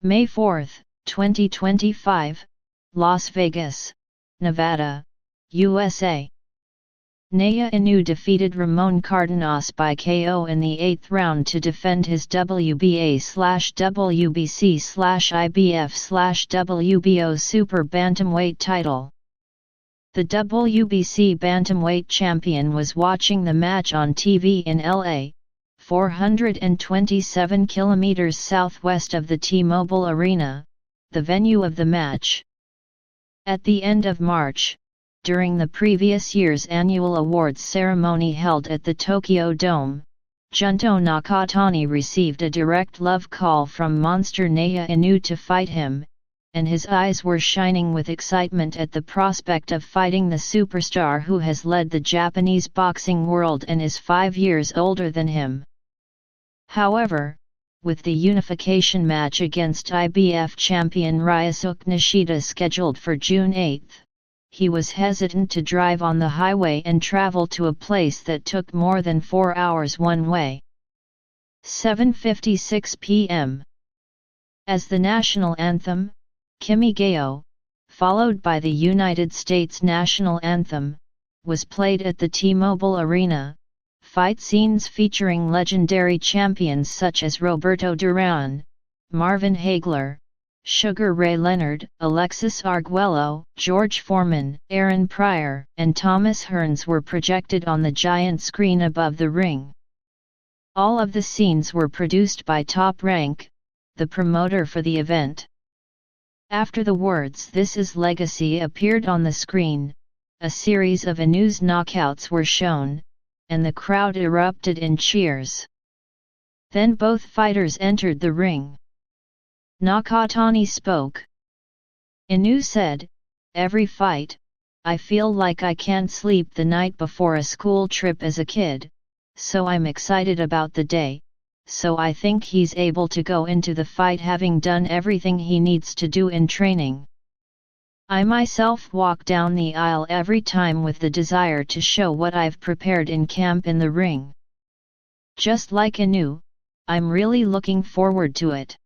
May 4, 2025, Las Vegas, Nevada, USA. Naoya Inoue defeated Ramon Cardenas by KO in the 8th round to defend his WBA/WBC/IBF/WBO Super Bantamweight title. The WBC Bantamweight champion was watching the match on TV in LA, 427 kilometers southwest of the T-Mobile Arena, the venue of the match. At the end of March, during the previous year's annual awards ceremony held at the Tokyo Dome, Junto Nakatani received a direct love call from monster Naoya Inoue to fight him, and his eyes were shining with excitement at the prospect of fighting the superstar who has led the Japanese boxing world and is 5 years older than him. However, with the unification match against IBF champion Ryosuke Nishida scheduled for June 8, he was hesitant to drive on the highway and travel to a place that took more than 4 hours one way. 7:56 p.m. As the national anthem, Kimi Gayo, followed by the United States national anthem, was played at the T-Mobile Arena, fight scenes featuring legendary champions such as Roberto Duran, Marvin Hagler, Sugar Ray Leonard, Alexis Arguello, George Foreman, Aaron Pryor, and Thomas Hearns were projected on the giant screen above the ring. All of the scenes were produced by Top Rank, the promoter for the event. After the words "This is Legacy" appeared on the screen, a series of Inoue's knockouts were shown, and the crowd erupted in cheers. Then both fighters entered the ring. Nakatani spoke. Inoue said, "Every fight, I feel like I can't sleep the night before a school trip as a kid, so I'm excited about the day, so I think he's able to go into the fight having done everything he needs to do in training. I myself walk down the aisle every time with the desire to show what I've prepared in camp in the ring. Just like Inoue, I'm really looking forward to it."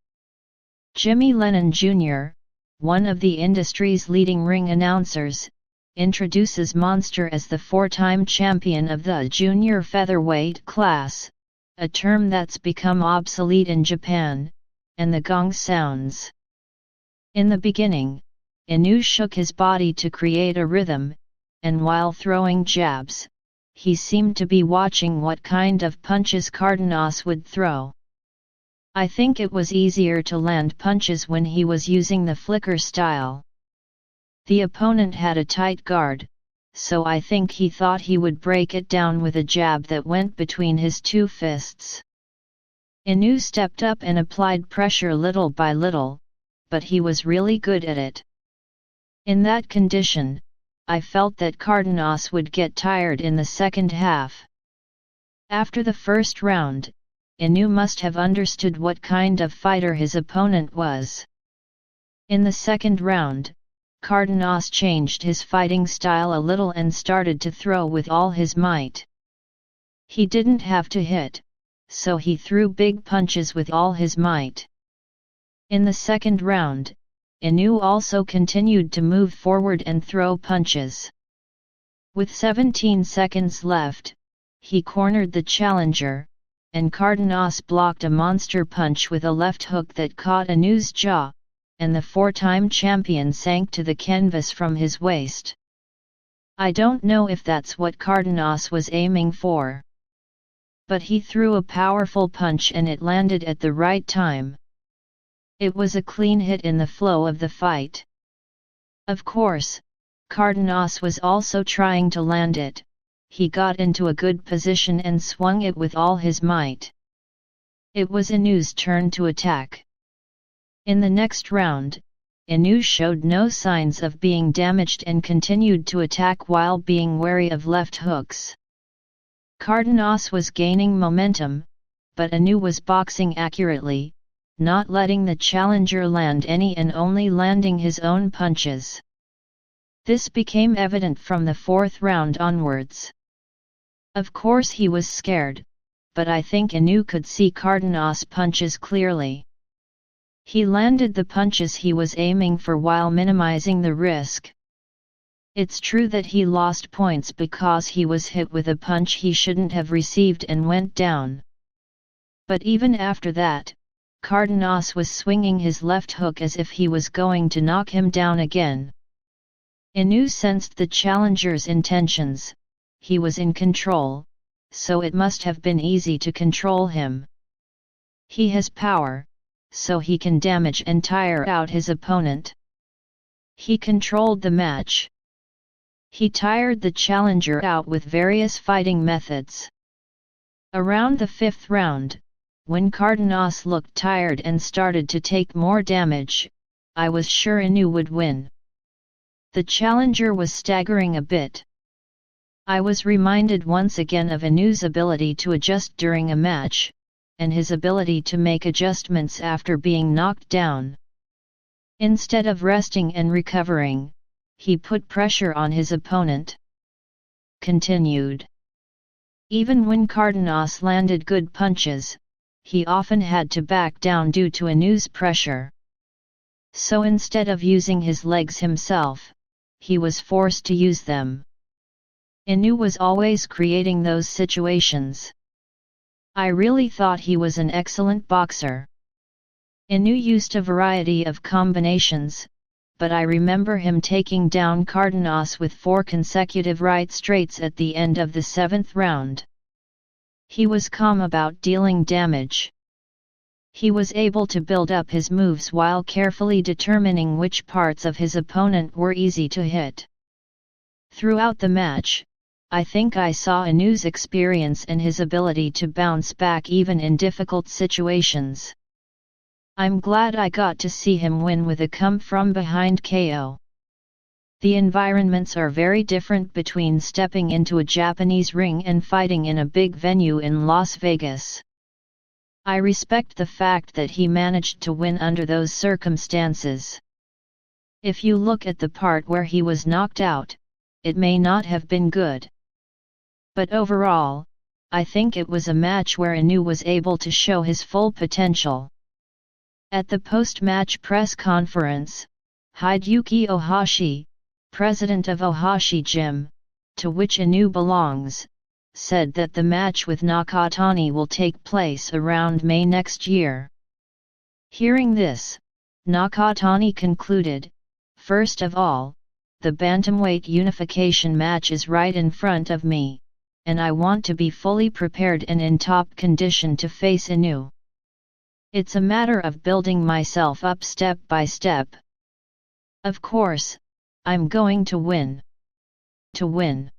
Jimmy Lennon Jr., one of the industry's leading ring announcers, introduces Monster as the 4-time champion of the junior featherweight class, a term that's become obsolete in Japan, and the gong sounds. In the beginning, Inoue shook his body to create a rhythm, and while throwing jabs, he seemed to be watching what kind of punches Cardenas would throw. I think it was easier to land punches when he was using the flicker style. The opponent had a tight guard, so I think he thought he would break it down with a jab that went between his two fists. Inoue stepped up and applied pressure little by little, but he was really good at it. In that condition, I felt that Cardenas would get tired in the second half. After the first round, Inoue must have understood what kind of fighter his opponent was. In the second round, Cardenas changed his fighting style a little and started to throw with all his might. He didn't have to hit, so he threw big punches with all his might. In the second round, Inoue also continued to move forward and throw punches. With 17 seconds left, he cornered the challenger, and Cardenas blocked a monster punch with a left hook that caught Inoue's jaw, and the 4-time champion sank to the canvas from his waist. I don't know if that's what Cardenas was aiming for, but he threw a powerful punch and it landed at the right time. It was a clean hit in the flow of the fight. Of course, Cardenas was also trying to land it. He got into a good position and swung it with all his might. It was Inoue's turn to attack. In the next round, Inoue showed no signs of being damaged and continued to attack while being wary of left hooks. Cardenas was gaining momentum, but Inoue was boxing accurately, not letting the challenger land any and only landing his own punches. This became evident from the fourth round onwards. Of course he was scared, but I think Inoue could see Cardenas' punches clearly. He landed the punches he was aiming for while minimizing the risk. It's true that he lost points because he was hit with a punch he shouldn't have received and went down. But even after that, Cardenas was swinging his left hook as if he was going to knock him down again. Inoue sensed the challenger's intentions. He was in control, so it must have been easy to control him. He has power, so he can damage and tire out his opponent. He controlled the match. He tired the challenger out with various fighting methods. Around the fifth round, when Cardenas looked tired and started to take more damage, I was sure Inoue would win. The challenger was staggering a bit. I was reminded once again of Inoue's ability to adjust during a match, and his ability to make adjustments after being knocked down. Instead of resting and recovering, he put pressure on his opponent. Continued. Even when Cardenas landed good punches, he often had to back down due to Inoue's pressure. So instead of using his legs himself, he was forced to use them. Inoue was always creating those situations. I really thought he was an excellent boxer. Inoue used a variety of combinations, but I remember him taking down Cardenas with 4 consecutive right straights at the end of the 7th round. He was calm about dealing damage. He was able to build up his moves while carefully determining which parts of his opponent were easy to hit. Throughout the match, I think I saw Inoue's experience and his ability to bounce back even in difficult situations. I'm glad I got to see him win with a come-from-behind KO. The environments are very different between stepping into a Japanese ring and fighting in a big venue in Las Vegas. I respect the fact that he managed to win under those circumstances. If you look at the part where he was knocked out, it may not have been good. But overall, I think it was a match where Inoue was able to show his full potential. At the post-match press conference, Hideyuki Ohashi, president of Ohashi Gym, to which Inoue belongs, said that the match with Nakatani will take place around May next year. Hearing this, Nakatani concluded, "First of all, the bantamweight unification match is right in front of me, and I want to be fully prepared and in top condition to face Inoue. It's a matter of building myself up step by step. Of course, I'm going to win. To win.